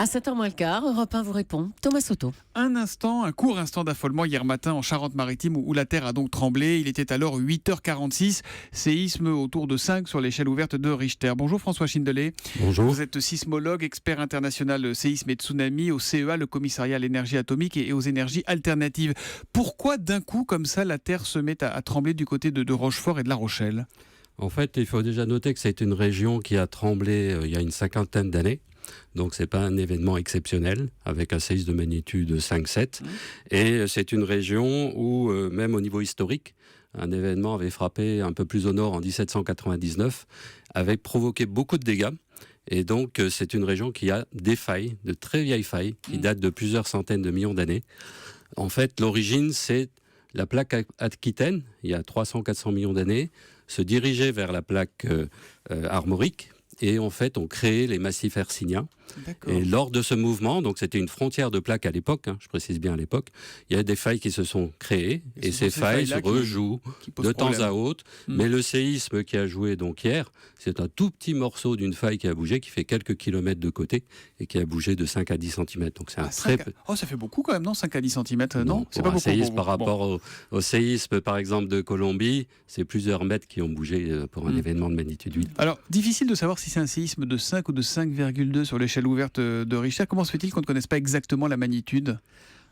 À 7h moins le quart, Europe 1 vous répond. Thomas Soto. Un court instant d'affolement hier matin en Charente-Maritime où la terre a donc tremblé. Il était alors 8h46. Séisme autour de 5 sur l'échelle ouverte de Richter. Bonjour François Schindelet. Bonjour. Vous êtes sismologue, expert international séisme et tsunami au CEA, le commissariat à l'énergie atomique et aux énergies alternatives. Pourquoi d'un coup comme ça la terre se met à trembler du côté de Rochefort et de La Rochelle ? En fait, il faut déjà noter que c'est une région qui a tremblé il y a une cinquantaine d'années. Donc, ce n'est pas un événement exceptionnel avec un séisme de magnitude 5,7. Et c'est une région où, même au niveau historique, un événement avait frappé un peu plus au nord en 1799, avait provoqué beaucoup de dégâts. Et donc, c'est une région qui a des failles, de très vieilles failles, qui datent de plusieurs centaines de millions d'années. En fait, l'origine, c'est la plaque aquitaine, il y a 300-400 millions d'années, se dirigeait vers la plaque armorique. Et en fait, on créait les massifs hercyniens. D'accord. Et lors de ce mouvement, donc c'était une frontière de plaques à l'époque, je précise bien à l'époque, il y a des failles qui se sont créées et ces failles se rejouent de temps à autre. Mais le séisme qui a joué donc hier, c'est un tout petit morceau d'une faille qui a bougé, qui fait quelques kilomètres de côté et qui a bougé de 5 à 10 cm. Donc c'est ça fait beaucoup quand même, non ? 5 à 10 cm, non ? C'est pas beaucoup. Séisme par rapport au séisme, par exemple, de Colombie, c'est plusieurs mètres qui ont bougé pour un événement de magnitude 8. Alors, difficile de savoir si c'est un séisme de 5 ou de 5,2 sur l'échelle ouverte de Richter. Comment se fait-il qu'on ne connaisse pas exactement la magnitude ?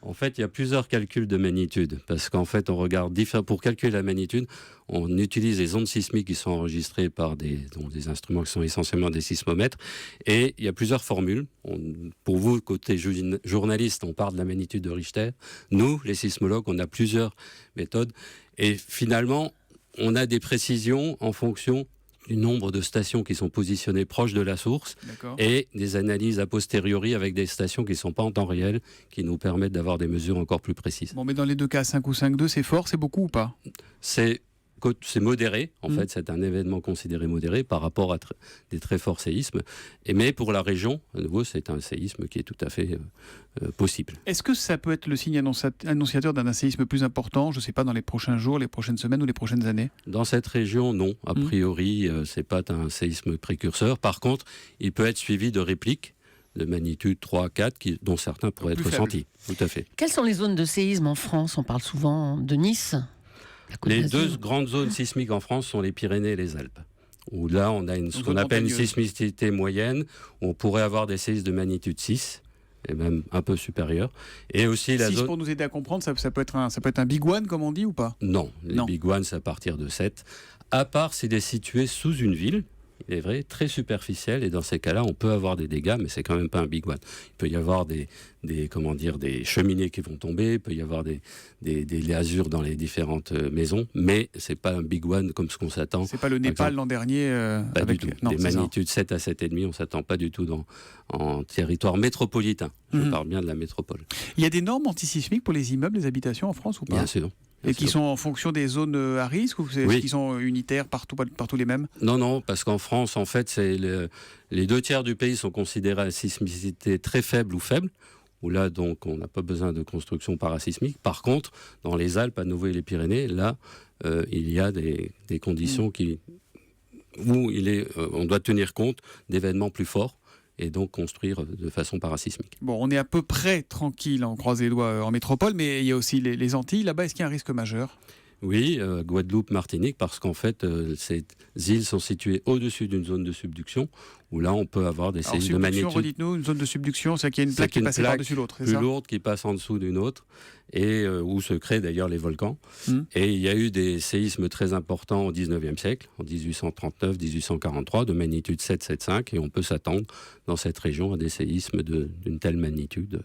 En fait, il y a plusieurs calculs de magnitude, parce qu'en fait, on regarde pour calculer la magnitude, on utilise les ondes sismiques qui sont enregistrées par des instruments qui sont essentiellement des sismomètres, et il y a plusieurs formules. Pour vous, côté journaliste, on parle de la magnitude de Richter. Nous, les sismologues, on a plusieurs méthodes, et finalement, on a des précisions en fonction du nombre de stations qui sont positionnées proches de la source. D'accord. Et des analyses a posteriori avec des stations qui ne sont pas en temps réel, qui nous permettent d'avoir des mesures encore plus précises. Bon, mais dans les deux cas, 5 ou 5,2, c'est fort, c'est beaucoup ou pas ? C'est modéré, en fait, c'est un événement considéré modéré par rapport à des très forts séismes. Mais pour la région, à nouveau, c'est un séisme qui est tout à fait possible. Est-ce que ça peut être le signe annonciateur d'un séisme plus important, je ne sais pas, dans les prochains jours, les prochaines semaines ou les prochaines années ? Dans cette région, non. A priori, c'est pas un séisme précurseur. Par contre, il peut être suivi de répliques de magnitude 3, 4, dont certains pourraient être ressentis. Tout à fait. Quelles sont les zones de séisme en France ? On parle souvent de Nice. Les deux grandes zones sismiques en France sont les Pyrénées et les Alpes, où là on a ce qu'on appelle une sismicité moyenne, où on pourrait avoir des séismes de magnitude 6, et même un peu supérieure. Et aussi la 6, zone... pour nous aider à comprendre, ça peut être un big one, comme on dit, ou pas ? Non, les big ones, c'est à partir de 7, à part s'il est situé sous une ville. Il est vrai, très superficiel, et dans ces cas-là, on peut avoir des dégâts, mais c'est quand même pas un big one. Il peut y avoir des cheminées qui vont tomber, il peut y avoir des lasures dans les différentes maisons, mais c'est pas un big one comme ce qu'on s'attend. C'est pas le Népal l'an dernier pas du tout. Des magnitudes 7 à 7,5, on s'attend pas du tout en territoire métropolitain. Je parle bien de la métropole. Il y a des normes antisismiques pour les immeubles, les habitations en France ou pas ? Bien sûr. Et qui sont en fonction des zones à risque ou qui sont unitaires partout les mêmes ? Non, parce qu'en France, en fait, les 2/3 du pays sont considérés à sismicité très faible ou faible, où là, donc, on n'a pas besoin de construction parasismique. Par contre, dans les Alpes, à nouveau, et les Pyrénées, là, il y a des conditions où on doit tenir compte d'événements plus forts, et donc construire de façon parasismique. Bon, on est à peu près tranquille, on croise les doigts en métropole, mais il y a aussi les Antilles. Là-bas, est-ce qu'il y a un risque majeur ? Oui, Guadeloupe, Martinique, parce qu'en fait, ces îles sont situées au-dessus d'une zone de subduction, où là, on peut avoir des séismes de magnitude... Redites-nous, une zone de subduction, c'est qu'il y a une plaque qui est passée par-dessus l'autre, c'est ça ? Plus lourde qui passe en dessous d'une autre, et où se créent d'ailleurs les volcans. Et il y a eu des séismes très importants au 19e siècle, en 1839, 1843, de magnitude 7, 7,5, et on peut s'attendre dans cette région à des séismes d'une telle magnitude.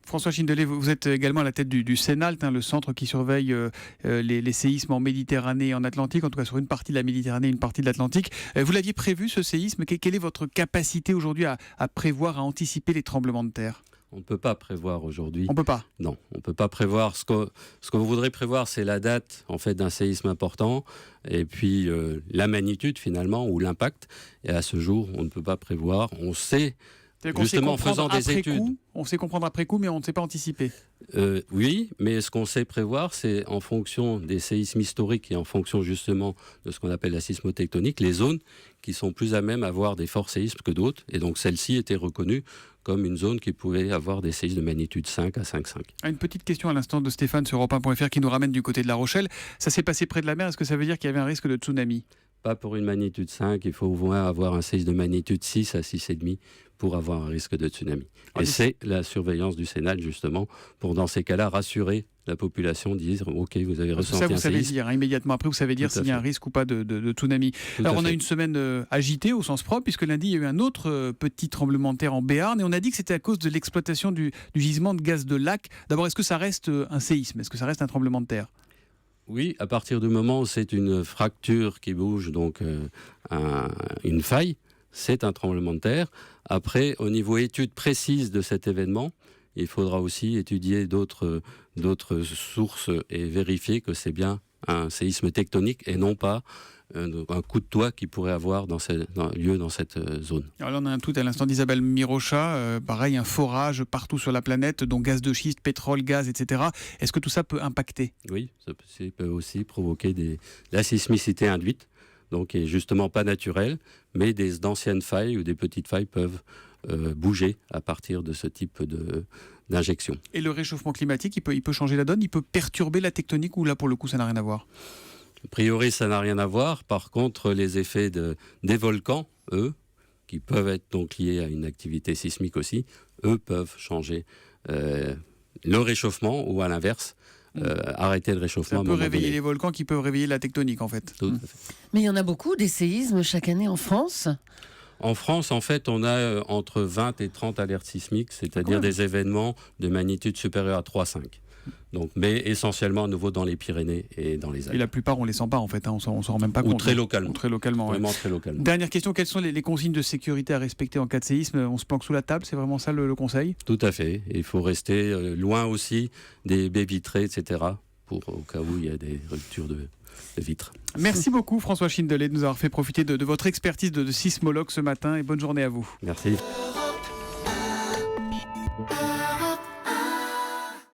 François Schindelet, vous êtes également à la tête du CENALT, le centre qui surveille les séismes en Méditerranée et en Atlantique, en tout cas sur une partie de la Méditerranée et une partie de l'Atlantique. Vous l'aviez prévu, ce séisme ? Quelle est votre capacité aujourd'hui à prévoir, à anticiper les tremblements de terre ? On ne peut pas prévoir aujourd'hui. On ne peut pas ? Non, on ne peut pas prévoir. Ce qu'on voudrait prévoir, c'est la date en fait, d'un séisme important et puis la magnitude finalement ou l'impact. Et à ce jour, on ne peut pas prévoir. On sait C'est-à-dire qu'on sait justement en comprendre faisant des après études. coup, on sait comprendre après coup, mais on ne sait pas anticiper. Oui, mais ce qu'on sait prévoir, c'est en fonction des séismes historiques et en fonction justement de ce qu'on appelle la sismotectonique, les zones qui sont plus à même à avoir des forts séismes que d'autres. Et donc celle-ci était reconnue comme une zone qui pouvait avoir des séismes de magnitude 5 à 5,5. Une petite question à l'instant de Stéphane sur Europe1.fr qui nous ramène du côté de La Rochelle. Ça s'est passé près de la mer, est-ce que ça veut dire qu'il y avait un risque de tsunami ? Pas pour une magnitude 5, il faut au moins avoir un séisme de magnitude 6 à 6,5 pour avoir un risque de tsunami. Et c'est la surveillance du Cénal, justement, pour dans ces cas-là rassurer la population, dire OK, vous avez ressenti un séisme. Ça, vous savez dire, immédiatement après, vous savez dire s'il y a un risque ou pas de tsunami. Alors, on a une semaine agitée au sens propre, puisque lundi, il y a eu un autre petit tremblement de terre en Béarn, et on a dit que c'était à cause de l'exploitation du gisement de gaz de lac. D'abord, est-ce que ça reste un séisme ? Est-ce que ça reste un tremblement de terre ? Oui, à partir du moment où c'est une fracture qui bouge, donc une faille, c'est un tremblement de terre. Après, au niveau étude précise de cet événement, il faudra aussi étudier d'autres sources et vérifier que c'est bien un séisme tectonique et non pas un coup de toit qui pourrait avoir lieu dans cette zone. Alors là, on a un tout à l'instant d'Isabelle Mirocha, pareil, un forage partout sur la planète, dont gaz de schiste, pétrole, gaz, etc. Est-ce que tout ça peut impacter ? Oui, ça peut aussi provoquer la sismicité induite, donc qui est justement pas naturelle, mais d'anciennes failles ou des petites failles peuvent bouger à partir de ce type d'injection. Et le réchauffement climatique, il peut changer la donne ? Il peut perturber la tectonique ou là, pour le coup, ça n'a rien à voir ? A priori, ça n'a rien à voir. Par contre, les effets des volcans, eux, qui peuvent être donc liés à une activité sismique aussi, eux peuvent changer le réchauffement ou à l'inverse, arrêter le réchauffement. Ça peut réveiller les volcans qui peuvent réveiller la tectonique en fait. Tout à fait. Mais il y en a beaucoup des séismes chaque année en France ? En France, en fait, on a entre 20 et 30 alertes sismiques, c'est-à-dire des événements de magnitude supérieure à 3,5. Donc, mais essentiellement à nouveau dans les Pyrénées et dans les Alpes. Et la plupart, on ne les sent pas en fait, hein. On ne s'en rend même pas compte. Ou très localement. Vraiment très localement. Dernière question, quelles sont les consignes de sécurité à respecter en cas de séisme ? On se planque sous la table, c'est vraiment ça le conseil ? Tout à fait. Il faut rester loin aussi des baies vitrées, etc. Au cas où il y a des ruptures de vitres. Merci beaucoup François Schindelet de nous avoir fait profiter de votre expertise de sismologue ce matin et bonne journée à vous. Merci.